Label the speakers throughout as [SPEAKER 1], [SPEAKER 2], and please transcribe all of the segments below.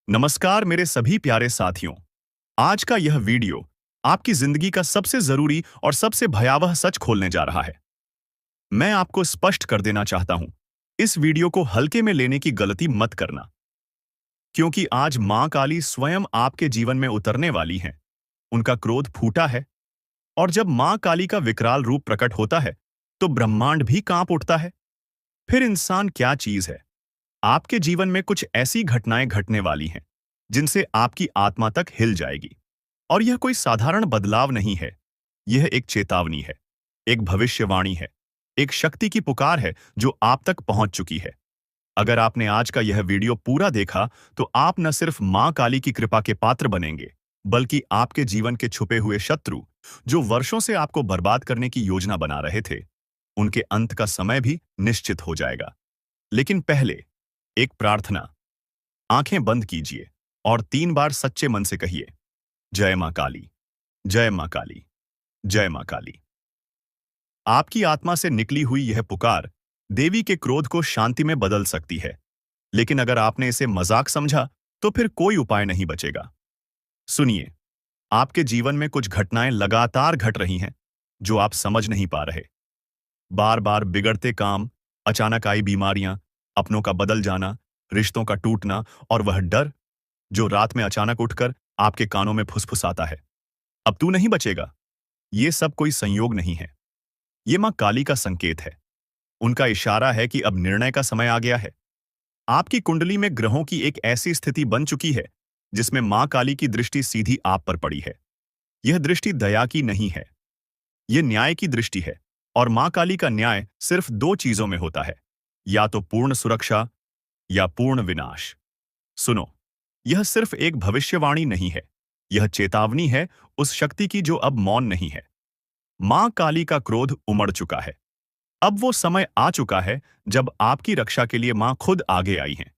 [SPEAKER 1] नमस्कार मेरे सभी प्यारे साथियों। आज का यह वीडियो आपकी जिंदगी का सबसे जरूरी और सबसे भयावह सच खोलने जा रहा है। मैं आपको स्पष्ट कर देना चाहता हूं, इस वीडियो को हल्के में लेने की गलती मत करना, क्योंकि आज मां काली स्वयं आपके जीवन में उतरने वाली हैं। उनका क्रोध फूटा है, और जब मां काली का विकराल रूप प्रकट होता है, तो ब्रह्मांड भी कांप उठता है। फिर इंसान क्या चीज है? आपके जीवन में कुछ ऐसी घटनाएं घटने वाली हैं जिनसे आपकी आत्मा तक हिल जाएगी। और यह कोई साधारण बदलाव नहीं है, यह एक चेतावनी है, एक भविष्यवाणी है, एक शक्ति की पुकार है जो आप तक पहुंच चुकी है। अगर आपने आज का यह वीडियो पूरा देखा, तो आप न सिर्फ मां काली की कृपा के पात्र बनेंगे, बल्कि आपके जीवन के छुपे हुए शत्रु, जो वर्षों से आपको बर्बाद करने की योजना बना रहे थे, उनके अंत का समय भी निश्चित हो जाएगा। लेकिन पहले एक प्रार्थना। आंखें बंद कीजिए और 3 बार सच्चे मन से कहिए, जय मां काली, जय मां काली, जय मां काली। आपकी आत्मा से निकली हुई यह पुकार देवी के क्रोध को शांति में बदल सकती है। लेकिन अगर आपने इसे मजाक समझा, तो फिर कोई उपाय नहीं बचेगा। सुनिए, आपके जीवन में कुछ घटनाएं लगातार घट रही हैं जो आप समझ नहीं पा रहे। बार बार बिगड़ते काम, अचानक आई बीमारियां, अपनों का बदल जाना, रिश्तों का टूटना, और वह डर जो रात में अचानक उठकर आपके कानों में फुसफुसाता है, अब तू नहीं बचेगा। ये सब कोई संयोग नहीं है, ये मां काली का संकेत है। उनका इशारा है कि अब निर्णय का समय आ गया है। आपकी कुंडली में ग्रहों की एक ऐसी स्थिति बन चुकी है जिसमें मां काली की दृष्टि सीधी आप पर पड़ी है। यह दृष्टि दया की नहीं है, यह न्याय की दृष्टि है। और मां काली का न्याय सिर्फ 2 चीजों में होता है, या तो पूर्ण सुरक्षा या पूर्ण विनाश। सुनो, यह सिर्फ एक भविष्यवाणी नहीं है, यह चेतावनी है उस शक्ति की जो अब मौन नहीं है। मां काली का क्रोध उमड़ चुका है। अब वो समय आ चुका है जब आपकी रक्षा के लिए मां खुद आगे आई हैं।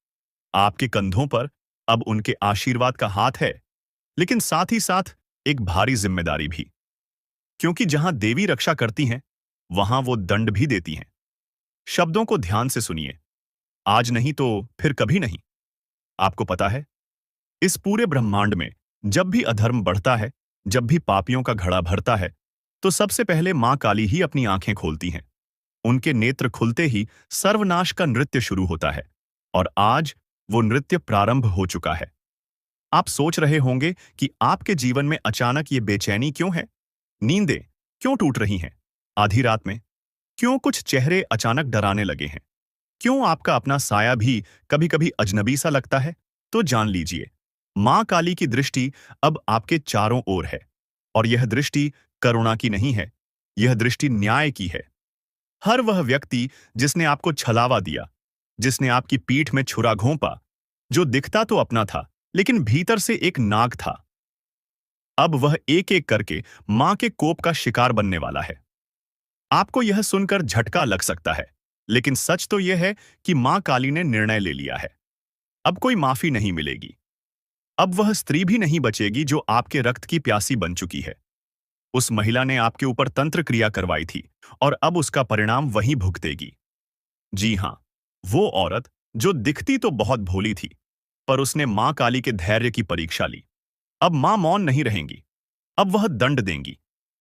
[SPEAKER 1] आपके कंधों पर अब उनके आशीर्वाद का हाथ है, लेकिन साथ ही साथ एक भारी जिम्मेदारी भी। क्योंकि जहां देवी रक्षा करती हैं, वहां वो दंड भी देती हैं। शब्दों को ध्यान से सुनिए, आज नहीं तो फिर कभी नहीं। आपको पता है, इस पूरे ब्रह्मांड में जब भी अधर्म बढ़ता है, जब भी पापियों का घड़ा भरता है, तो सबसे पहले मां काली ही अपनी आंखें खोलती हैं। उनके नेत्र खुलते ही सर्वनाश का नृत्य शुरू होता है। और आज वो नृत्य प्रारंभ हो चुका है। आप सोच रहे होंगे कि आपके जीवन में अचानक ये बेचैनी क्यों है? नींदें क्यों टूट रही हैं आधी रात में? क्यों कुछ चेहरे अचानक डराने लगे हैं? क्यों आपका अपना साया भी कभी-कभी अजनबी सा लगता है? तो जान लीजिए, मां काली की दृष्टि अब आपके चारों ओर है। और यह दृष्टि करुणा की नहीं है, यह दृष्टि न्याय की है। हर वह व्यक्ति जिसने आपको छलावा दिया, जिसने आपकी पीठ में छुरा घोंपा, जो दिखता तो अपना था लेकिन भीतर से एक नाग था, अब वह एक एक करके मां के कोप का शिकार बनने वाला है। आपको यह सुनकर झटका लग सकता है, लेकिन सच तो यह है कि मां काली ने निर्णय ले लिया है। अब कोई माफी नहीं मिलेगी। अब वह स्त्री भी नहीं बचेगी जो आपके रक्त की प्यासी बन चुकी है। उस महिला ने आपके ऊपर तंत्र क्रिया करवाई थी, और अब उसका परिणाम वही भुगतेगी। जी हां, वो औरत जो दिखती तो बहुत भोली थी, पर उसने मां काली के धैर्य की परीक्षा ली। अब मां मौन नहीं रहेंगी, अब वह दंड देंगी,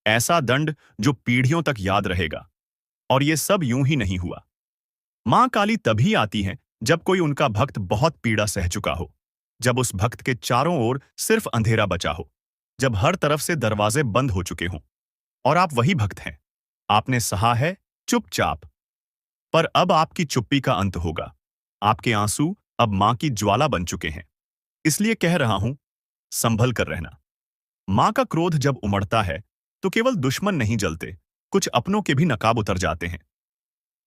[SPEAKER 1] ऐसा दंड जो पीढ़ियों तक याद रहेगा। और ये सब यूं ही नहीं हुआ। मां काली तभी आती हैं जब कोई उनका भक्त बहुत पीड़ा सह चुका हो, जब उस भक्त के चारों ओर सिर्फ अंधेरा बचा हो, जब हर तरफ से दरवाजे बंद हो चुके हों। और आप वही भक्त हैं। आपने सहा है चुपचाप, पर अब आपकी चुप्पी का अंत होगा। आपके आंसू अब मां की ज्वाला बन चुके हैं। इसलिए कह रहा हूं, संभल कर रहना। मां का क्रोध जब उमड़ता है, तो केवल दुश्मन नहीं जलते, कुछ अपनों के भी नकाब उतर जाते हैं।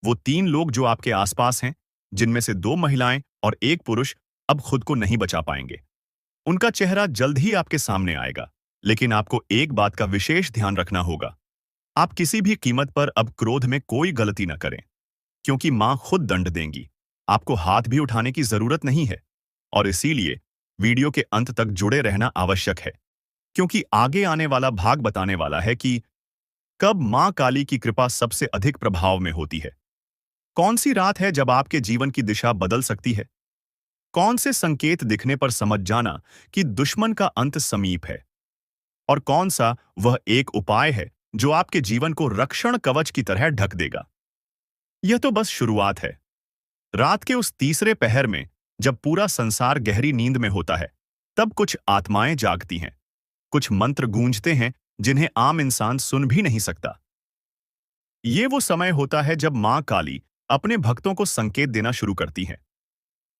[SPEAKER 1] वो 3 लोग जो आपके आसपास हैं, जिनमें से 2 महिलाएं और 1 पुरुष, अब खुद को नहीं बचा पाएंगे। उनका चेहरा जल्द ही आपके सामने आएगा, लेकिन आपको एक बात का विशेष ध्यान रखना होगा। आप किसी भी कीमत पर अब क्रोध में कोई गलती न करें, क्योंकि मां खुद दंड देंगी। आपको हाथ भी उठाने की जरूरत नहीं है। और इसीलिए वीडियो के अंत तक जुड़े रहना आवश्यक है, क्योंकि आगे आने वाला भाग बताने वाला है कि कब मां काली की कृपा सबसे अधिक प्रभाव में होती है। कौन सी रात है जब आपके जीवन की दिशा बदल सकती है? कौन से संकेत दिखने पर समझ जाना कि दुश्मन का अंत समीप है, और कौन सा वह एक उपाय है जो आपके जीवन को रक्षण कवच की तरह ढक देगा। यह तो बस शुरुआत है। रात के उस तीसरे पहर में, जब पूरा संसार गहरी नींद में होता है, तब कुछ आत्माएं जागती हैं। कुछ मंत्र गूंजते हैं जिन्हें आम इंसान सुन भी नहीं सकता। ये वो समय होता है जब मां काली अपने भक्तों को संकेत देना शुरू करती हैं।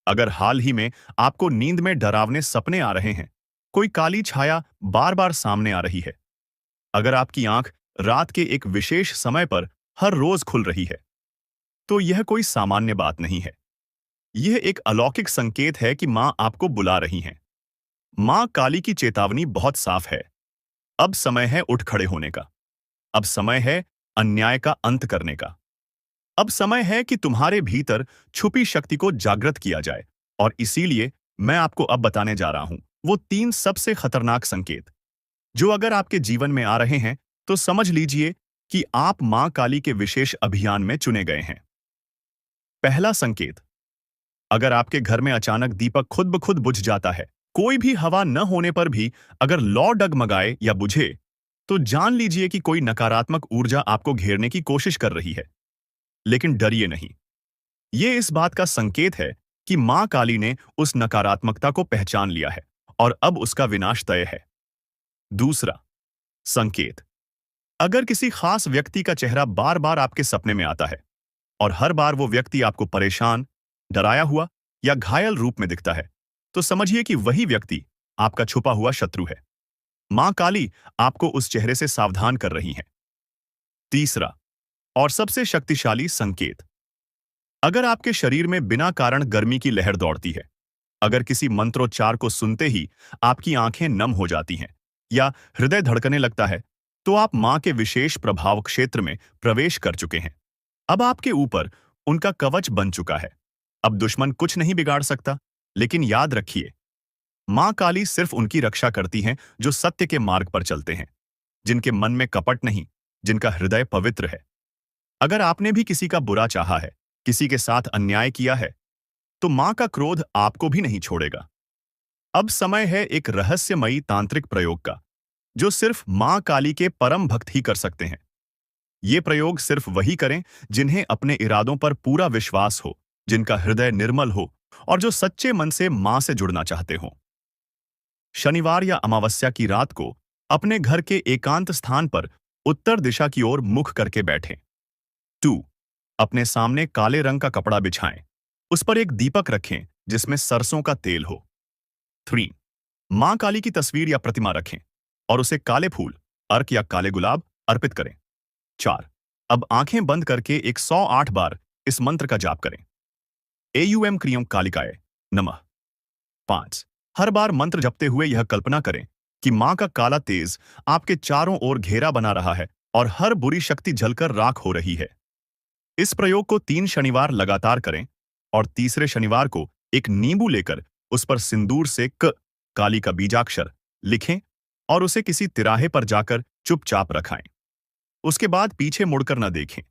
[SPEAKER 1] अगर हाल ही में आपको नींद में डरावने सपने आ रहे हैं, कोई काली छाया बार बार सामने आ रही है, अगर आपकी आंख रात के एक विशेष समय पर हर रोज खुल रही है, तो यह कोई सामान्य बात नहीं है। यह एक अलौकिक संकेत है कि मां आपको बुला रही हैं। मां काली की चेतावनी बहुत साफ है। अब समय है उठ खड़े होने का। अब समय है अन्याय का अंत करने का। अब समय है कि तुम्हारे भीतर छुपी शक्ति को जागृत किया जाए। और इसीलिए मैं आपको अब बताने जा रहा हूं वो 3 सबसे खतरनाक संकेत, जो अगर आपके जीवन में आ रहे हैं तो समझ लीजिए कि आप मां काली के विशेष अभियान में चुने गए हैं। पहला संकेत, अगर आपके घर में अचानक दीपक खुद ब खुद बुझ जाता है, कोई भी हवा न होने पर भी अगर लौ डगमगाए या बुझे, तो जान लीजिए कि कोई नकारात्मक ऊर्जा आपको घेरने की कोशिश कर रही है। लेकिन डरिए नहीं। ये इस बात का संकेत है कि मां काली ने उस नकारात्मकता को पहचान लिया है और अब उसका विनाश तय है। दूसरा संकेत, अगर किसी खास व्यक्ति का चेहरा बार बार आपके सपने में आता है और हर बार वो व्यक्ति आपको परेशान, डराया हुआ या घायल रूप में दिखता है, तो समझिए कि वही व्यक्ति आपका छुपा हुआ शत्रु है। मां काली आपको उस चेहरे से सावधान कर रही हैं। तीसरा और सबसे शक्तिशाली संकेत, अगर आपके शरीर में बिना कारण गर्मी की लहर दौड़ती है, अगर किसी मंत्रोच्चार को सुनते ही आपकी आंखें नम हो जाती हैं या हृदय धड़कने लगता है, तो आप मां के विशेष प्रभाव क्षेत्र में प्रवेश कर चुके हैं। अब आपके ऊपर उनका कवच बन चुका है। अब दुश्मन कुछ नहीं बिगाड़ सकता। लेकिन याद रखिए, मां काली सिर्फ उनकी रक्षा करती हैं जो सत्य के मार्ग पर चलते हैं, जिनके मन में कपट नहीं, जिनका हृदय पवित्र है। अगर आपने भी किसी का बुरा चाहा है, किसी के साथ अन्याय किया है, तो मां का क्रोध आपको भी नहीं छोड़ेगा। अब समय है एक रहस्यमयी तांत्रिक प्रयोग का, जो सिर्फ मां काली के परम भक्त ही कर सकते हैं। ये प्रयोग सिर्फ वही करें जिन्हें अपने इरादों पर पूरा विश्वास हो, जिनका हृदय निर्मल हो और जो सच्चे मन से मां से जुड़ना चाहते हो। शनिवार या अमावस्या की रात को अपने घर के एकांत स्थान पर उत्तर दिशा की ओर मुख करके बैठें। 2. अपने सामने काले रंग का कपड़ा बिछाएं। उस पर एक दीपक रखें जिसमें सरसों का तेल हो। 3. मां काली की तस्वीर या प्रतिमा रखें और उसे काले फूल, अर्क या काले गुलाब अर्पित करें। 4. अब आंखें बंद करके 108 बार इस मंत्र का जाप करें। एयूएम क्रियम कालिकाय नमः। 5. हर बार मंत्र जपते हुए यह कल्पना करें कि मां का काला तेज आपके चारों ओर घेरा बना रहा है और हर बुरी शक्ति जलकर राख हो रही है। इस प्रयोग को 3 शनिवार लगातार करें और तीसरे शनिवार को एक नींबू लेकर उस पर सिंदूर से क काली का बीजाक्षर लिखें और उसे किसी तिराहे पर जाकर चुपचाप रखाएं। उसके बाद पीछे मुड़कर न देखें।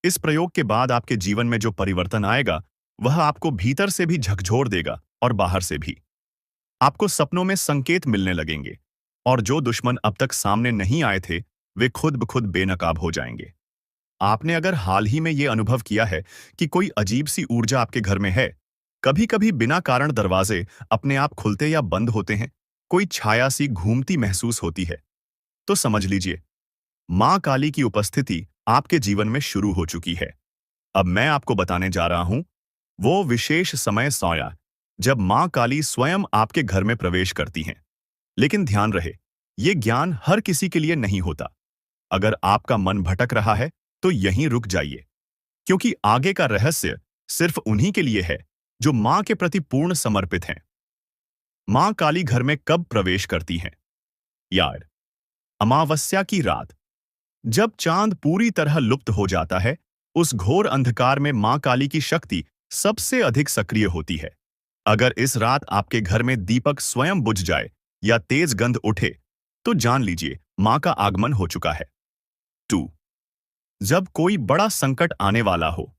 [SPEAKER 1] इस प्रयोग के बाद आपके जीवन में जो परिवर्तन आएगा, वह आपको भीतर से भी झकझोर देगा और बाहर से भी। आपको सपनों में संकेत मिलने लगेंगे और जो दुश्मन अब तक सामने नहीं आए थे, वे खुद ब खुद बेनकाब हो जाएंगे। आपने अगर हाल ही में यह अनुभव किया है कि कोई अजीब सी ऊर्जा आपके घर में है, कभी कभी बिना कारण दरवाजे अपने आप खुलते या बंद होते हैं, कोई छाया सी घूमती महसूस होती है, तो समझ लीजिए मां काली की उपस्थिति आपके जीवन में शुरू हो चुकी है। अब मैं आपको बताने जा रहा हूं वो विशेष समय सोया जब मां काली स्वयं आपके घर में प्रवेश करती हैं। लेकिन ध्यान रहे, ये ज्ञान हर किसी के लिए नहीं होता। अगर आपका मन भटक रहा है तो यहीं रुक जाइए, क्योंकि आगे का रहस्य सिर्फ उन्हीं के लिए है जो मां के प्रति पूर्ण समर्पित हैं। मां काली घर में कब प्रवेश करती हैं? यार, अमावस्या की रात, जब चांद पूरी तरह लुप्त हो जाता है, उस घोर अंधकार में मां काली की शक्ति सबसे अधिक सक्रिय होती है। अगर इस रात आपके घर में दीपक स्वयं बुझ जाए या तेज गंध उठे, तो जान लीजिए मां का आगमन हो चुका है। 2. जब कोई बड़ा संकट आने वाला हो,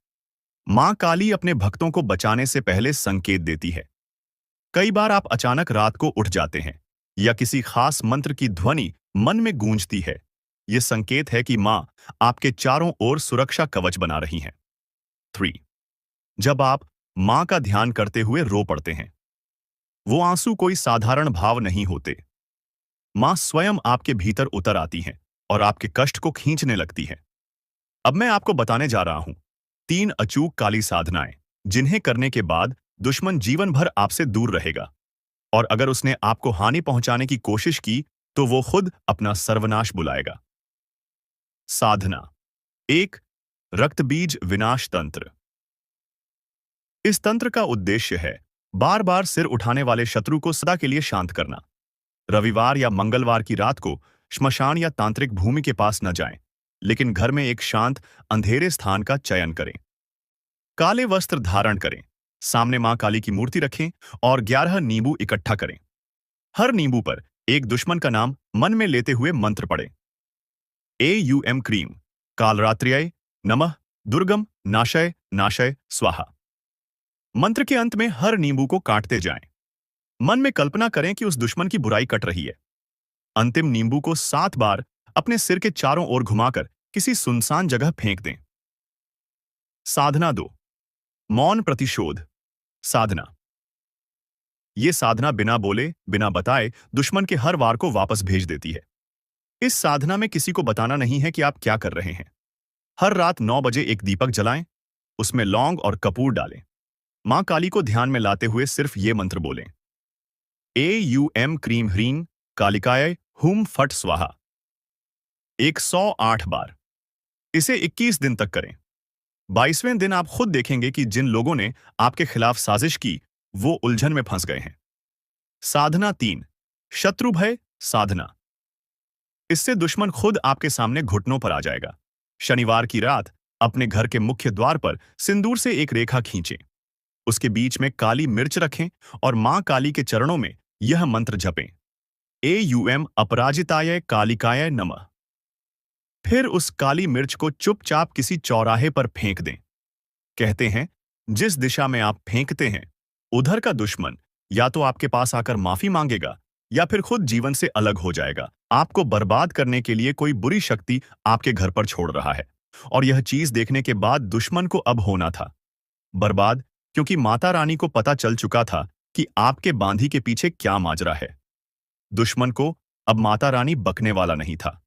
[SPEAKER 1] मां काली अपने भक्तों को बचाने से पहले संकेत देती है। कई बार आप अचानक रात को उठ जाते हैं या किसी खास मंत्र की ध्वनि मन में गूंजती है। यह संकेत है कि मां आपके चारों ओर सुरक्षा कवच बना रही हैं। 3. जब आप मां का ध्यान करते हुए रो पड़ते हैं। वो आंसू कोई साधारण भाव नहीं होते। मां स्वयं आपके भीतर उतर आती हैं और आपके कष्ट को खींचने लगती है। अब मैं आपको बताने जा रहा हूं 3 अचूक काली साधनाएं, जिन्हें करने के बाद दुश्मन जीवन भर आपसे दूर रहेगा, और अगर उसने आपको हानि पहुंचाने की कोशिश की तो वो खुद अपना सर्वनाश बुलाएगा। साधना 1. रक्तबीज विनाश तंत्र। इस तंत्र का उद्देश्य है बार बार सिर उठाने वाले शत्रु को सदा के लिए शांत करना। रविवार या मंगलवार की रात को श्मशान या तांत्रिक भूमि के पास न जाएं, लेकिन घर में एक शांत अंधेरे स्थान का चयन करें। काले वस्त्र धारण करें, सामने मां काली की मूर्ति रखें और 11 नींबू इकट्ठा करें। हर नींबू पर एक दुश्मन का नाम मन में लेते हुए मंत्र पढ़ें। AUM क्रीम, कालरात्र्याय नमः, दुर्गम नाशय नाशय स्वाहा। मंत्र के अंत में हर नींबू को काटते जाएं। मन में कल्पना करें कि उस दुश्मन की बुराई कट रही है। अंतिम नींबू को 7 बार अपने सिर के चारों ओर घुमाकर किसी सुनसान जगह फेंक दें। साधना 2. मौन प्रतिशोध साधना। ये साधना बिना बोले, बिना बताए दुश्मन के हर वार को वापस भेज देती है। इस साधना में किसी को बताना नहीं है कि आप क्या कर रहे हैं। हर रात 9 बजे एक दीपक जलाएं, उसमें लौंग और कपूर डालें। मां काली को ध्यान में लाते हुए सिर्फ ये मंत्र बोलें। AUM क्रीम ह्रीं कालिकाय हुम फट स्वाहा 108 बार। इसे 21 दिन तक करें। 22वें दिन आप खुद देखेंगे कि जिन लोगों ने आपके खिलाफ साजिश की वो उलझन में फंस गए हैं। साधना 3. शत्रु भय साधना। इससे दुश्मन खुद आपके सामने घुटनों पर आ जाएगा। शनिवार की रात अपने घर के मुख्य द्वार पर सिंदूर से एक रेखा खींचें। उसके बीच में काली मिर्च रखें और मां काली के चरणों में यह मंत्र जपें। AUM अपराजिताय कालिकाय नमः। फिर उस काली मिर्च को चुपचाप किसी चौराहे पर फेंक दें। कहते हैं, जिस दिशा में आप फेंकते हैं उधर का दुश्मन या तो आपके पास आकर माफी मांगेगा या फिर खुद जीवन से अलग हो जाएगा। आपको बर्बाद करने के लिए कोई बुरी शक्ति आपके घर पर छोड़ रहा है, और यह चीज देखने के बाद दुश्मन को अब होना था बर्बाद, क्योंकि माता रानी को पता चल चुका था कि आपके बांधी के पीछे क्या माजरा है। दुश्मन को अब माता रानी बकने वाला नहीं था।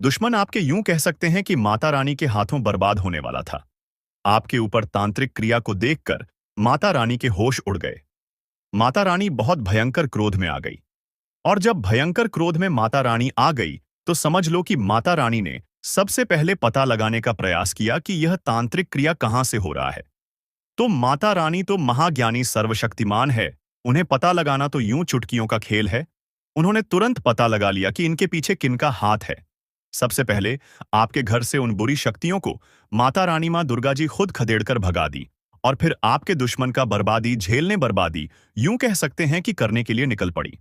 [SPEAKER 1] दुश्मन आपके यूं कह सकते हैं कि माता रानी के हाथों बर्बाद होने वाला था। आपके ऊपर तांत्रिक क्रिया को देखकर माता रानी के होश उड़ गए। माता रानी बहुत भयंकर क्रोध में आ गई, और जब भयंकर क्रोध में माता रानी आ गई तो समझ लो कि माता रानी ने सबसे पहले पता लगाने का प्रयास किया कि यह तांत्रिक क्रिया कहां से हो रहा है। तो माता रानी तो महाज्ञानी सर्वशक्तिमान है, उन्हें पता लगाना तो यूं चुटकियों का खेल है। उन्होंने तुरंत पता लगा लिया कि इनके पीछे किनका हाथ है। सबसे पहले आपके घर से उन बुरी शक्तियों को माता रानी मां दुर्गा जी खुद खदेड़कर भगा दी, और फिर आपके दुश्मन का बर्बादी झेलने बर्बादी यूं कह सकते हैं कि करने के लिए निकल पड़ी।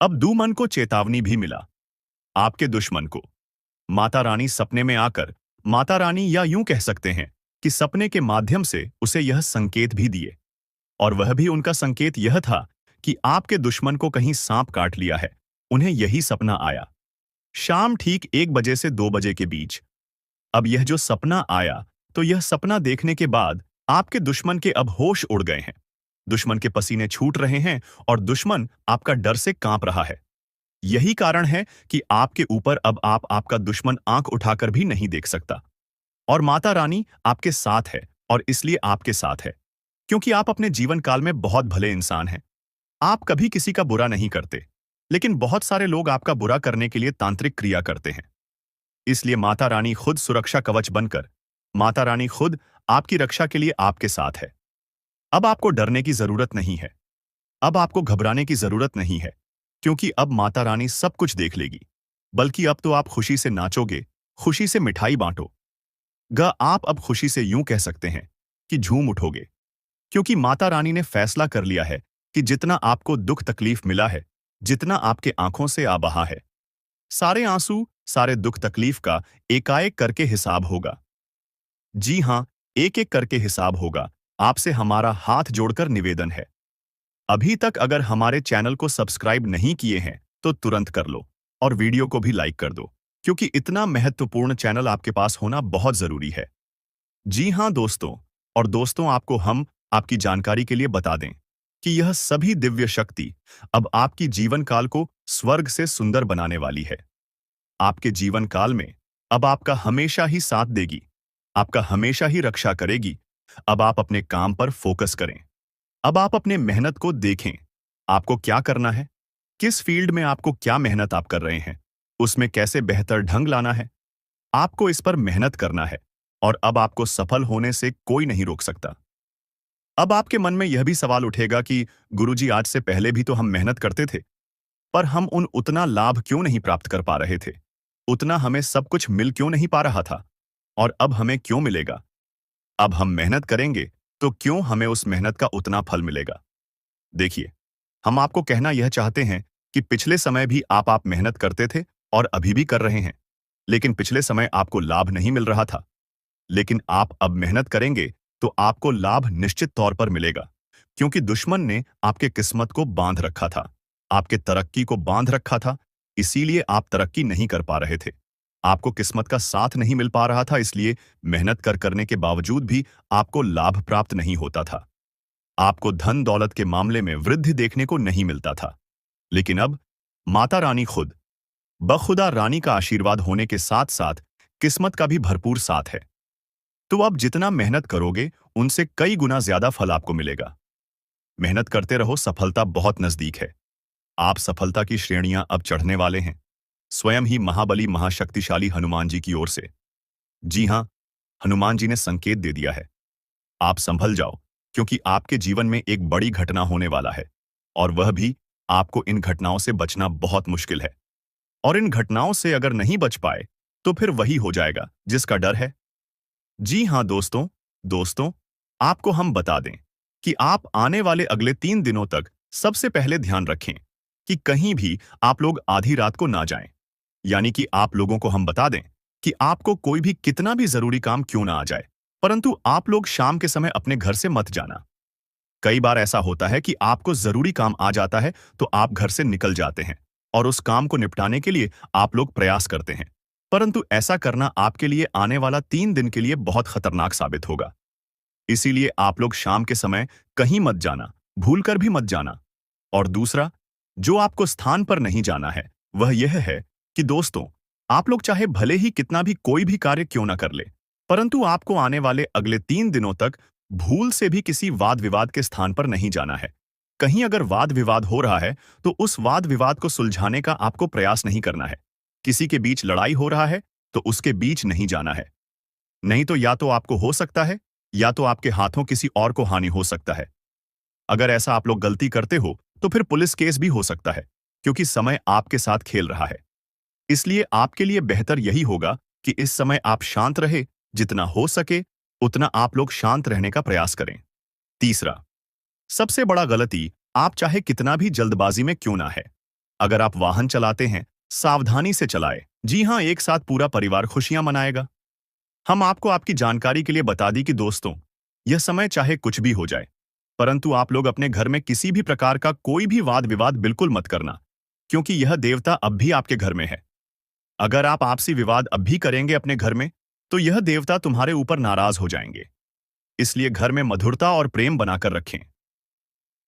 [SPEAKER 1] अब दुमन को चेतावनी भी मिला। आपके दुश्मन को माता रानी सपने में आकर माता रानी या यूं कह सकते हैं कि सपने के माध्यम से उसे यह संकेत भी दिए, और वह भी उनका संकेत यह था कि आपके दुश्मन को कहीं सांप काट लिया है। उन्हें यही सपना आया शाम ठीक 1 बजे से 2 बजे के बीच। अब यह जो सपना आया, तो यह सपना देखने के बाद आपके दुश्मन के अब होश उड़ गए हैं। दुश्मन के पसीने छूट रहे हैं और दुश्मन आपका डर से कांप रहा है। यही कारण है कि आपके ऊपर अब आपका दुश्मन आंख उठाकर भी नहीं देख सकता। और माता रानी आपके साथ है, और इसलिए आपके साथ है क्योंकि आप अपने जीवन काल में बहुत भले इंसान हैं। आप कभी किसी का बुरा नहीं करते, लेकिन बहुत सारे लोग आपका बुरा करने के लिए तांत्रिक क्रिया करते हैं। इसलिए माता रानी खुद सुरक्षा कवच बनकर, माता रानी खुद आपकी रक्षा के लिए आपके साथ है। अब आपको डरने की जरूरत नहीं है, अब आपको घबराने की जरूरत नहीं है, क्योंकि अब माता रानी सब कुछ देख लेगी। बल्कि अब तो आप खुशी से नाचोगे, खुशी से मिठाई बांटो। आप अब खुशी से यूं कह सकते हैं कि झूम उठोगे, क्योंकि माता रानी ने फैसला कर लिया है कि जितना आपको दुख तकलीफ मिला है, जितना आपके आंखों से आ बहा है, सारे आंसू, सारे दुख तकलीफ का एकाएक करके हिसाब होगा। जी हां, एक एक करके हिसाब होगा। आपसे हमारा हाथ जोड़कर निवेदन है। अभी तक अगर हमारे चैनल को सब्सक्राइब नहीं किए हैं तो तुरंत कर लो और वीडियो को भी लाइक कर दो, क्योंकि इतना महत्वपूर्ण चैनल आपके पास होना बहुत जरूरी है। जी हाँ दोस्तों, और दोस्तों आपको हम आपकी जानकारी के लिए बता दें कि यह सभी दिव्य शक्ति अब आपकी जीवन काल को स्वर्ग से सुंदर बनाने वाली है। आपके जीवन काल में अब आपका हमेशा ही साथ देगी, आपका हमेशा ही रक्षा करेगी। अब आप अपने काम पर फोकस करें। अब आप अपने मेहनत को देखें। आपको क्या करना है, किस फील्ड में आपको क्या मेहनत आप कर रहे हैं, उसमें कैसे बेहतर ढंग लाना है। आपको इस पर मेहनत करना है और अब आपको सफल होने से कोई नहीं रोक सकता। अब आपके मन में यह भी सवाल उठेगा कि गुरुजी, आज से पहले भी तो हम मेहनत करते थे, पर हम उन उतना लाभ क्यों नहीं प्राप्त कर पा रहे थे, उतना हमें सब कुछ मिल क्यों नहीं पा रहा था, और अब हमें क्यों मिलेगा। अब हम मेहनत करेंगे तो क्यों हमें उस मेहनत का उतना फल मिलेगा। देखिए, हम आपको कहना यह चाहते हैं कि पिछले समय भी आप मेहनत करते थे और अभी भी कर रहे हैं, लेकिन पिछले समय आपको लाभ नहीं मिल रहा था। लेकिन आप अब मेहनत करेंगे तो आपको लाभ निश्चित तौर पर मिलेगा, क्योंकि दुश्मन ने आपके किस्मत को बांध रखा था, आपके तरक्की को बांध रखा था। इसीलिए आप तरक्की नहीं कर पा रहे थे। आपको किस्मत का साथ नहीं मिल पा रहा था, इसलिए मेहनत करने के बावजूद भी आपको लाभ प्राप्त नहीं होता था। आपको धन दौलत के मामले में वृद्धि देखने को नहीं मिलता था। लेकिन अब माता रानी खुद बखुदा रानी का आशीर्वाद होने के साथ साथ किस्मत का भी भरपूर साथ है। तो अब जितना मेहनत करोगे उनसे कई गुना ज्यादा फल आपको मिलेगा। मेहनत करते रहो, सफलता बहुत नजदीक है। आप सफलता की श्रेणियां अब चढ़ने वाले हैं, स्वयं ही महाबली महाशक्तिशाली हनुमान जी की ओर से। जी हां, हनुमान जी ने संकेत दे दिया है। आप संभल जाओ, क्योंकि आपके जीवन में एक बड़ी घटना होने वाला है, और वह भी आपको इन घटनाओं से बचना बहुत मुश्किल है। और इन घटनाओं से अगर नहीं बच पाए तो फिर वही हो जाएगा जिसका डर है। जी हां दोस्तों, दोस्तों आपको हम बता दें कि आप आने वाले अगले 3 दिनों तक सबसे पहले ध्यान रखें कि कहीं भी आप लोग आधी रात को ना जाएं। यानी कि आप लोगों को हम बता दें कि आपको कोई भी कितना भी जरूरी काम क्यों ना आ जाए, परंतु आप लोग शाम के समय अपने घर से मत जाना। कई बार ऐसा होता है कि आपको जरूरी काम आ जाता है तो आप घर से निकल जाते हैं और उस काम को निपटाने के लिए आप लोग प्रयास करते हैं, परंतु ऐसा करना आपके लिए आने वाला 3 दिन के लिए बहुत खतरनाक साबित होगा। इसीलिए आप लोग शाम के समय कहीं मत जाना, भूलकर भी मत जाना। और दूसरा, जो आपको स्थान पर नहीं जाना है वह यह है कि दोस्तों, आप लोग चाहे भले ही कितना भी कोई भी कार्य क्यों ना कर ले, परंतु आपको आने वाले अगले 3 दिनों तक भूल से भी किसी वाद विवाद के स्थान पर नहीं जाना है। कहीं अगर वाद विवाद हो रहा है तो उस वाद विवाद को सुलझाने का आपको प्रयास नहीं करना है। किसी के बीच लड़ाई हो रहा है तो उसके बीच नहीं जाना है। नहीं तो या तो आपको हो सकता है या तो आपके हाथों किसी और को हानि हो सकता है। अगर ऐसा आप लोग गलती करते हो तो फिर पुलिस केस भी हो सकता है, क्योंकि समय आपके साथ खेल रहा है। इसलिए आपके लिए बेहतर यही होगा कि इस समय आप शांत रहे, जितना हो सके उतना आप लोग शांत रहने का प्रयास करें। तीसरा, सबसे बड़ा गलती, आप चाहे कितना भी जल्दबाजी में क्यों ना है, अगर आप वाहन चलाते हैं सावधानी से चलाएं। जी हां, एक साथ पूरा परिवार खुशियां मनाएगा। हम आपको आपकी जानकारी के लिए बता दी कि दोस्तों, यह समय चाहे कुछ भी हो जाए, परंतु आप लोग अपने घर में किसी भी प्रकार का कोई भी वाद विवाद बिल्कुल मत करना, क्योंकि यह देवता अब भी आपके घर में है। अगर आप आपसी विवाद अब भी करेंगे अपने घर में तो यह देवता तुम्हारे ऊपर नाराज हो जाएंगे। इसलिए घर में मधुरता और प्रेम बनाकर रखें।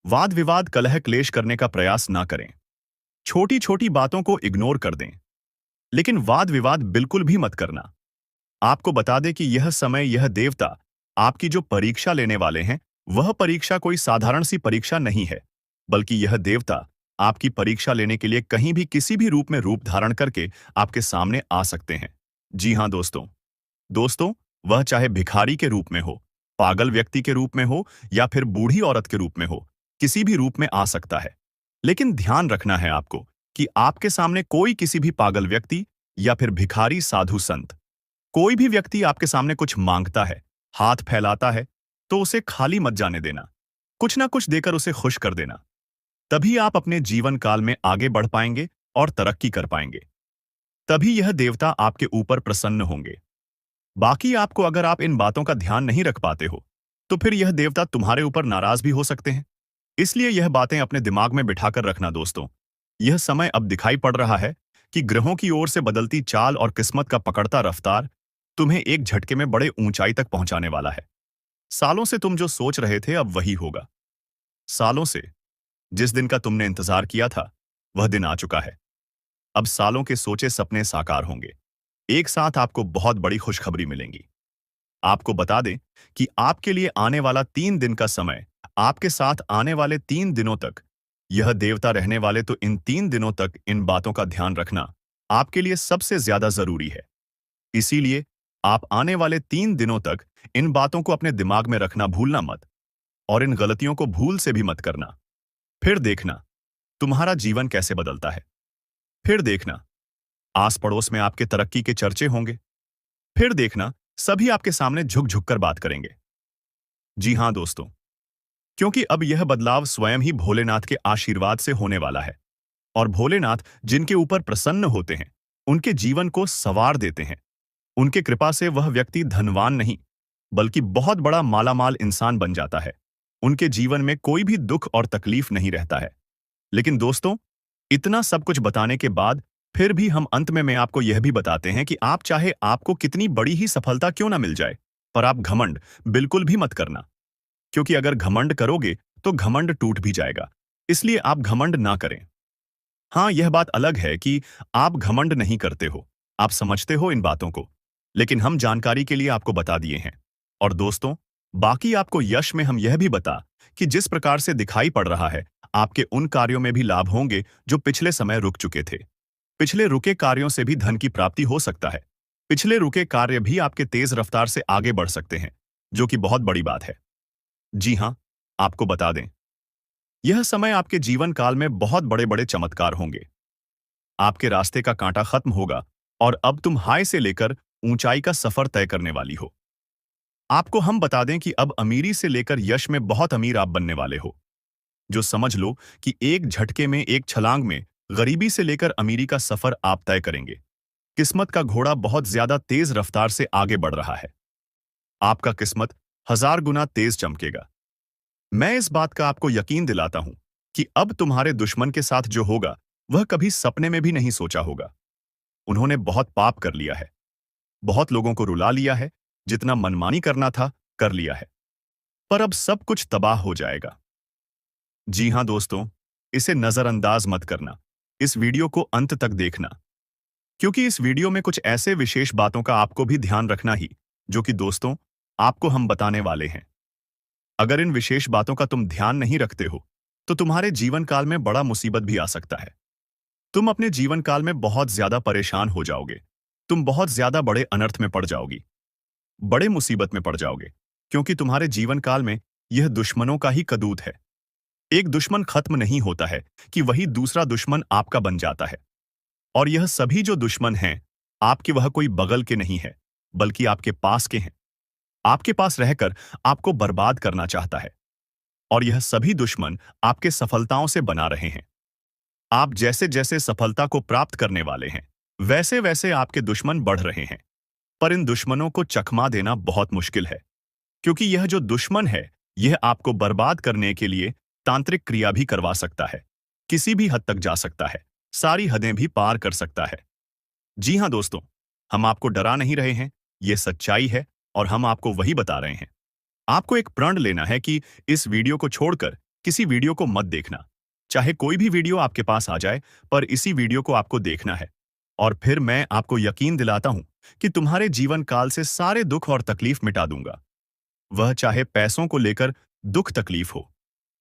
[SPEAKER 1] वाद विवाद कलह क्लेश करने का प्रयास ना करें। छोटी छोटी बातों को इग्नोर कर दें, लेकिन वाद विवाद बिल्कुल भी मत करना। आपको बता दें कि यह समय, यह देवता आपकी जो परीक्षा लेने वाले हैं, वह परीक्षा कोई साधारण सी परीक्षा नहीं है, बल्कि यह देवता आपकी परीक्षा लेने के लिए कहीं भी किसी भी रूप में रूप धारण करके आपके सामने आ सकते हैं। जी हां दोस्तों, दोस्तों वह चाहे भिखारी के रूप में हो, पागल व्यक्ति के रूप में हो, या फिर बूढ़ी औरत के रूप में हो, किसी भी रूप में आ सकता है। लेकिन ध्यान रखना है आपको कि आपके सामने कोई किसी भी पागल व्यक्ति या फिर भिखारी, साधु संत, कोई भी व्यक्ति आपके सामने कुछ मांगता है, हाथ फैलाता है, तो उसे खाली मत जाने देना। कुछ ना कुछ देकर उसे खुश कर देना। तभी आप अपने जीवन काल में आगे बढ़ पाएंगे और तरक्की कर पाएंगे। तभी यह देवता आपके ऊपर प्रसन्न होंगे। बाकी आपको, अगर आप इन बातों का ध्यान नहीं रख पाते हो तो फिर यह देवता तुम्हारे ऊपर नाराज भी हो सकते हैं। इसलिए यह बातें अपने दिमाग में बिठाकर रखना दोस्तों। यह समय अब दिखाई पड़ रहा है कि ग्रहों की ओर से बदलती चाल और किस्मत का पकड़ता रफ्तार तुम्हें एक झटके में बड़े ऊंचाई तक पहुंचाने वाला है। सालों से तुम जो सोच रहे थे अब वही होगा। सालों से जिस दिन का तुमने इंतजार किया था वह दिन आ चुका है। अब सालों के सोचे सपने साकार होंगे। एक साथ आपको बहुत बड़ी खुशखबरी मिलेंगी। आपको बता दें कि आपके लिए आने वाला 3 दिन का समय, आपके साथ आने वाले 3 दिनों तक, यह देवता रहने वाले, तो इन 3 दिनों तक इन बातों का ध्यान रखना आपके लिए सबसे ज्यादा जरूरी है। इसीलिए आप आने वाले 3 दिनों तक इन बातों को अपने दिमाग में रखना भूलना मत, और इन गलतियों को भूल से भी मत करना। फिर देखना तुम्हारा जीवन कैसे बदलता है। फिर देखना आस पड़ोस में आपके तरक्की के चर्चे होंगे। फिर देखना सभी आपके सामने झुक झुक कर बात करेंगे। जी हां दोस्तों, क्योंकि अब यह बदलाव स्वयं ही भोलेनाथ के आशीर्वाद से होने वाला है। और भोलेनाथ जिनके ऊपर प्रसन्न होते हैं उनके जीवन को संवार देते हैं। उनके कृपा से वह व्यक्ति धनवान नहीं बल्कि बहुत बड़ा मालामाल इंसान बन जाता है। उनके जीवन में कोई भी दुख और तकलीफ नहीं रहता है। लेकिन दोस्तों, इतना सब कुछ बताने के बाद फिर भी हम अंत में आपको यह भी बताते हैं कि आप चाहे आपको कितनी बड़ी ही सफलता क्यों ना मिल जाए, पर आप घमंड बिल्कुल भी मत करना। क्योंकि अगर घमंड करोगे तो घमंड टूट भी जाएगा। इसलिए आप घमंड ना करें। हाँ, यह बात अलग है कि आप घमंड नहीं करते हो, आप समझते हो इन बातों को, लेकिन हम जानकारी के लिए आपको बता दिए हैं। और दोस्तों, बाकी आपको यश में हम यह भी बता कि जिस प्रकार से दिखाई पड़ रहा है, आपके उन कार्यों में भी लाभ होंगे जो पिछले समय रुक चुके थे। पिछले रुके कार्यों से भी धन की प्राप्ति हो सकता है। पिछले रुके कार्य भी आपके तेज रफ्तार से आगे बढ़ सकते हैं, जो कि बहुत बड़ी बात है। जी हां, आपको बता दें, यह समय आपके जीवन काल में बहुत बड़े बड़े चमत्कार होंगे। आपके रास्ते का कांटा खत्म होगा और अब तुम हाई से लेकर ऊंचाई का सफर तय करने वाली हो। आपको हम बता दें कि अब अमीरी से लेकर यश में बहुत अमीर आप बनने वाले हो। जो समझ लो कि एक झटके में, एक छलांग में गरीबी से लेकर अमीरी का सफर आप तय करेंगे। किस्मत का घोड़ा बहुत ज्यादा तेज रफ्तार से आगे बढ़ रहा है। आपका किस्मत 1000 गुना तेज चमकेगा। मैं इस बात का आपको यकीन दिलाता हूं कि अब तुम्हारे दुश्मन के साथ जो होगा वह कभी सपने में भी नहीं सोचा होगा। उन्होंने बहुत पाप कर लिया है, बहुत लोगों को रुला लिया है, जितना मनमानी करना था कर लिया है, पर अब सब कुछ तबाह हो जाएगा। जी हां दोस्तों, इसे नजरअंदाज मत करना। इस वीडियो को अंत तक देखना, क्योंकि इस वीडियो में कुछ ऐसे विशेष बातों का आपको भी ध्यान रखना ही, जो कि दोस्तों आपको हम बताने वाले हैं। अगर इन विशेष बातों का तुम ध्यान नहीं रखते हो तो तुम्हारे जीवन काल में बड़ा मुसीबत भी आ सकता है। तुम अपने जीवन काल में बहुत ज्यादा परेशान हो जाओगे। तुम बहुत ज्यादा बड़े अनर्थ में पड़ जाओगी, बड़े मुसीबत में पड़ जाओगे, क्योंकि तुम्हारे जीवन काल में यह दुश्मनों का ही कदूत है। एक दुश्मन खत्म नहीं होता है कि वही दूसरा दुश्मन आपका बन जाता है। और यह सभी जो दुश्मन हैं आपके, वह कोई बगल के नहीं है बल्कि आपके पास के हैं। आपके पास रहकर आपको बर्बाद करना चाहता है। और यह सभी दुश्मन आपके सफलताओं से बना रहे हैं। आप जैसे जैसे सफलता को प्राप्त करने वाले हैं वैसे वैसे आपके दुश्मन बढ़ रहे हैं। पर इन दुश्मनों को चकमा देना बहुत मुश्किल है, क्योंकि यह जो दुश्मन है यह आपको बर्बाद करने के लिए तांत्रिक क्रिया भी करवा सकता है, किसी भी हद तक जा सकता है, सारी हदें भी पार कर सकता है। जी हां दोस्तों, हम आपको डरा नहीं रहे हैं, यह सच्चाई है और हम आपको वही बता रहे हैं। आपको एक प्रण लेना है कि इस वीडियो को छोड़कर किसी वीडियो को मत देखना। चाहे कोई भी वीडियो आपके पास आ जाए, पर इसी वीडियो को आपको देखना है। और फिर मैं आपको यकीन दिलाता हूं कि तुम्हारे जीवन काल से सारे दुख और तकलीफ मिटा दूंगा। वह चाहे पैसों को लेकर दुख तकलीफ हो,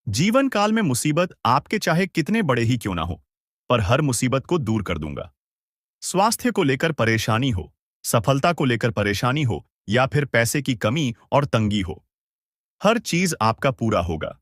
[SPEAKER 1] जीवन काल में मुसीबत आपके चाहे कितने बड़े ही क्यों ना हो, पर हर मुसीबत को दूर कर दूंगा। स्वास्थ्य को लेकर परेशानी हो, सफलता को लेकर परेशानी हो, या फिर पैसे की कमी और तंगी हो, हर चीज आपका पूरा होगा।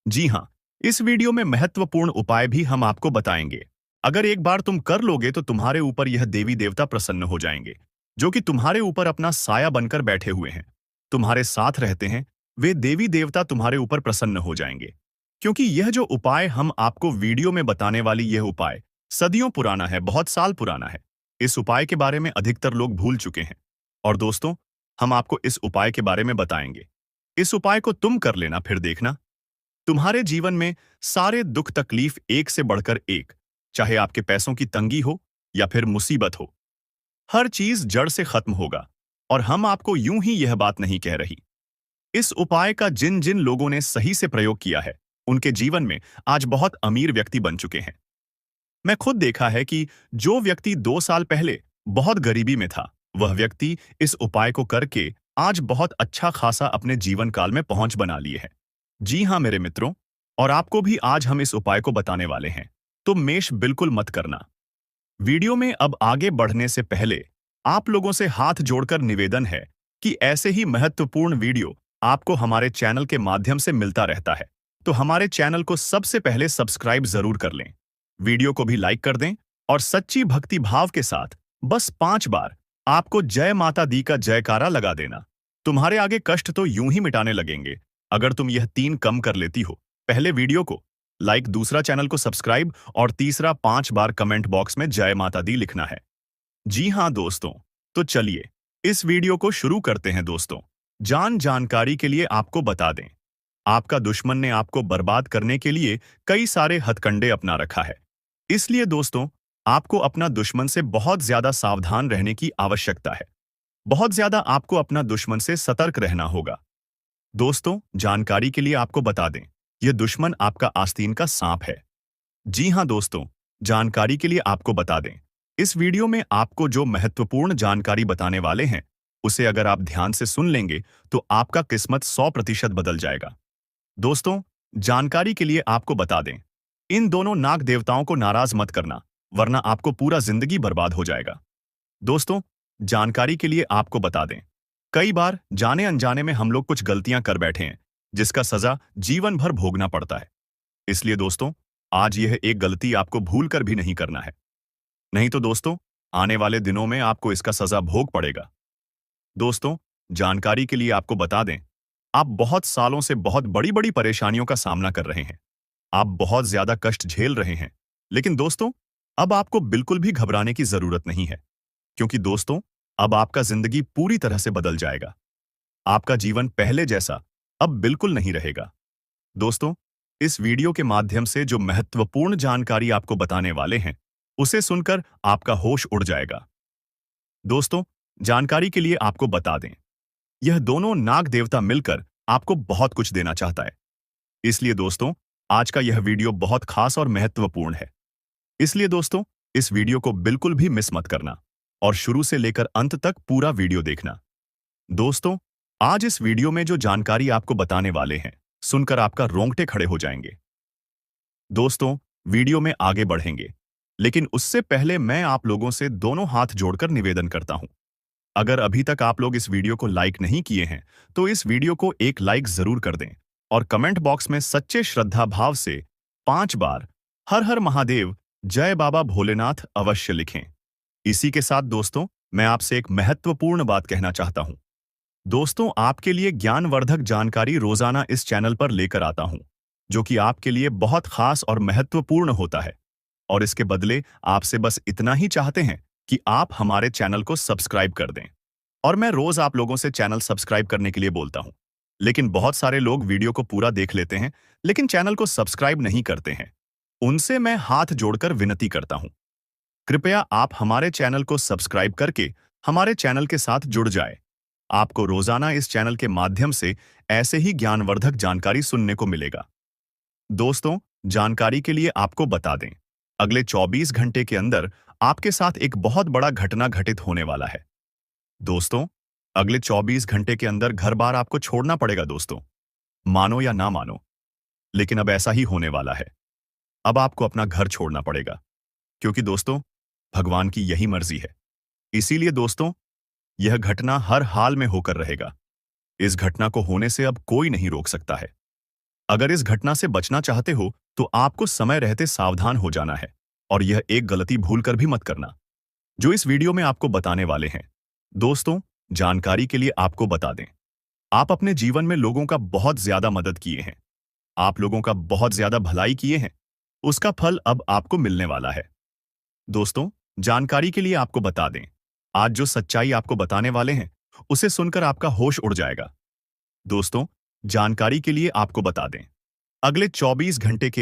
[SPEAKER 1] जी हां, इस वीडियो में महत्वपूर्ण उपाय भी हम आपको बताएंगे। अगर एक बार तुम कर लोगे तो तुम्हारे ऊपर यह देवी देवता प्रसन्न हो जाएंगे, जो कि तुम्हारे ऊपर अपना साया बनकर बैठे हुए हैं, तुम्हारे साथ रहते हैं। वे देवी देवता तुम्हारे ऊपर प्रसन्न हो जाएंगे, क्योंकि यह जो उपाय हम आपको वीडियो में बताने वाली यह उपाय सदियों पुराना है, बहुत साल पुराना है। इस उपाय के बारे में अधिकतर लोग भूल चुके हैं। और दोस्तों, हम आपको इस उपाय के बारे में बताएंगे। इस उपाय को तुम कर लेना, फिर देखना तुम्हारे जीवन में सारे दुख तकलीफ एक से बढ़कर एक, चाहे आपके पैसों की तंगी हो या फिर मुसीबत हो, हर चीज जड़ से खत्म होगा। और हम आपको यूं ही यह बात नहीं कह रही। इस उपाय का जिन जिन लोगों ने सही से प्रयोग किया है, उनके जीवन में आज बहुत अमीर व्यक्ति बन चुके हैं। मैं खुद देखा है कि जो व्यक्ति 2 साल पहले बहुत गरीबी में था, वह व्यक्ति इस उपाय को करके आज बहुत अच्छा खासा अपने जीवन काल में पहुंच बना लिए है। जी हाँ मेरे मित्रों, और आपको भी आज हम इस उपाय को बताने वाले हैं, तो मेष बिल्कुल मत करना। वीडियो में अब आगे बढ़ने से पहले आप लोगों से हाथ जोड़कर निवेदन है कि ऐसे ही महत्वपूर्ण वीडियो आपको हमारे चैनल के माध्यम से मिलता रहता है, तो हमारे चैनल को सबसे पहले सब्सक्राइब जरूर कर लें, वीडियो को भी लाइक कर दें और सच्ची भक्ति भाव के साथ बस 5 बार आपको जय माता दी का जयकारा लगा देना। तुम्हारे आगे कष्ट तो यूं ही मिटाने लगेंगे अगर तुम यह 3 कम कर लेती हो। पहले वीडियो को लाइक, दूसरा चैनल को सब्सक्राइब और तीसरा 5 बार कमेंट बॉक्स में जय माता दी लिखना है। जी हाँ दोस्तों, तो चलिए इस वीडियो को शुरू करते हैं दोस्तों। जानकारी के लिए आपको बता दें, आपका दुश्मन ने आपको बर्बाद करने के लिए कई सारे हथकंडे अपना रखा है। इसलिए दोस्तों, आपको अपना दुश्मन से बहुत ज्यादा सावधान रहने की आवश्यकता है। बहुत ज्यादा आपको अपना दुश्मन से सतर्क रहना होगा। दोस्तों, जानकारी के लिए आपको बता दें, यह दुश्मन आपका आस्तीन का सांप है। जी हाँ दोस्तों, जानकारी के लिए आपको बता दें, इस वीडियो में आपको जो महत्वपूर्ण जानकारी बताने वाले हैं, उसे अगर आप ध्यान से सुन लेंगे तो आपका किस्मत 100% बदल जाएगा। दोस्तों, जानकारी के लिए आपको बता दें, इन दोनों नाग देवताओं को नाराज मत करना, वरना आपको पूरा जिंदगी बर्बाद हो जाएगा। दोस्तों, जानकारी के लिए आपको बता दें, कई बार जाने अनजाने में हम लोग कुछ गलतियां कर बैठे हैं, जिसका सजा जीवन भर भोगना पड़ता है। इसलिए दोस्तों, आज यह एक गलती आपको भूल कर भी नहीं करना है, नहीं तो दोस्तों आने वाले दिनों में आपको इसका सजा भोग पड़ेगा। दोस्तों, जानकारी के लिए आपको बता दें, आप बहुत सालों से बहुत बड़ी बड़ी परेशानियों का सामना कर रहे हैं, आप बहुत ज्यादा कष्ट झेल रहे हैं। लेकिन दोस्तों, अब आपको बिल्कुल भी घबराने की जरूरत नहीं है, क्योंकि दोस्तों अब आपका जिंदगी पूरी तरह से बदल जाएगा। आपका जीवन पहले जैसा अब बिल्कुल नहीं रहेगा। दोस्तों, इस वीडियो के माध्यम से जो महत्वपूर्ण जानकारी आपको बताने वाले हैं, उसे सुनकर आपका होश उड़ जाएगा। दोस्तों, जानकारी के लिए आपको बता दें, यह दोनों नाग देवता मिलकर आपको बहुत कुछ देना चाहता है। इसलिए दोस्तों, आज का यह वीडियो बहुत खास और महत्वपूर्ण है। इसलिए दोस्तों, इस वीडियो को बिल्कुल भी मिस मत करना और शुरू से लेकर अंत तक पूरा वीडियो देखना। दोस्तों, आज इस वीडियो में जो जानकारी आपको बताने वाले हैं, सुनकर आपका रोंगटे खड़े हो जाएंगे। दोस्तों, वीडियो में आगे बढ़ेंगे, लेकिन उससे पहले मैं आप लोगों से दोनों हाथ जोड़कर निवेदन करता हूं, अगर अभी तक आप लोग इस वीडियो को लाइक नहीं किए हैं, तो इस वीडियो को एक लाइक जरूर कर दें और कमेंट बॉक्स में सच्चे श्रद्धा भाव से 5 बार हर हर महादेव, जय बाबा भोलेनाथ अवश्य लिखें। इसी के साथ दोस्तों, मैं आपसे एक महत्वपूर्ण बात कहना चाहता हूं। दोस्तों, आपके लिए ज्ञानवर्धक जानकारी रोजाना इस चैनल पर लेकर आता हूं, जो कि आपके लिए बहुत खास और महत्वपूर्ण होता है। और इसके बदले आपसे बस इतना ही चाहते हैं कि आप हमारे चैनल को सब्सक्राइब कर दें। और मैं रोज आप लोगों से चैनल सब्सक्राइब करने के लिए बोलता हूं, लेकिन बहुत सारे लोग वीडियो को पूरा देख लेते हैं, लेकिन चैनल को सब्सक्राइब नहीं करते हैं। उनसे मैं हाथ जोड़कर विनती करता हूं, कृपया आप हमारे चैनल को सब्सक्राइब करके हमारे चैनल के साथ जुड़ जाए। आपको रोजाना इस चैनल के माध्यम से ऐसे ही ज्ञानवर्धक जानकारी सुनने को मिलेगा। दोस्तों, जानकारी के लिए आपको बता दें, अगले 24 घंटे के अंदर आपके साथ एक बहुत बड़ा घटना घटित होने वाला है। दोस्तों, अगले 24 घंटे के अंदर घर बार आपको छोड़ना पड़ेगा दोस्तों, मानो या ना मानो, लेकिन अब ऐसा ही होने वाला है। अब आपको अपना घर छोड़ना पड़ेगा, क्योंकि दोस्तों भगवान की यही मर्जी है। इसीलिए दोस्तों, यह घटना हर हाल में होकर रहेगा। इस घटना को होने से अब कोई नहीं रोक सकता है। अगर इस घटना से बचना चाहते हो तो आपको समय रहते सावधान हो जाना है, और यह एक गलती भूल कर भी मत करना, जो इस वीडियो में आपको बताने वाले हैं। दोस्तों, जानकारी के लिए आपको बता दें, आप अपने जीवन में लोगों का बहुत ज्यादा मदद किए हैं, आप लोगों का बहुत ज्यादा भलाई किए हैं, उसका फल अब आपको मिलने वाला है। दोस्तों, जानकारी के लिए आपको बता दें, आज जो सच्चाई आपको बताने वाले हैं, उसे सुनकर आपका होश उड़ जाएगा। दोस्तों, जानकारी के लिए आपको बता दें, अगले 24 घंटे के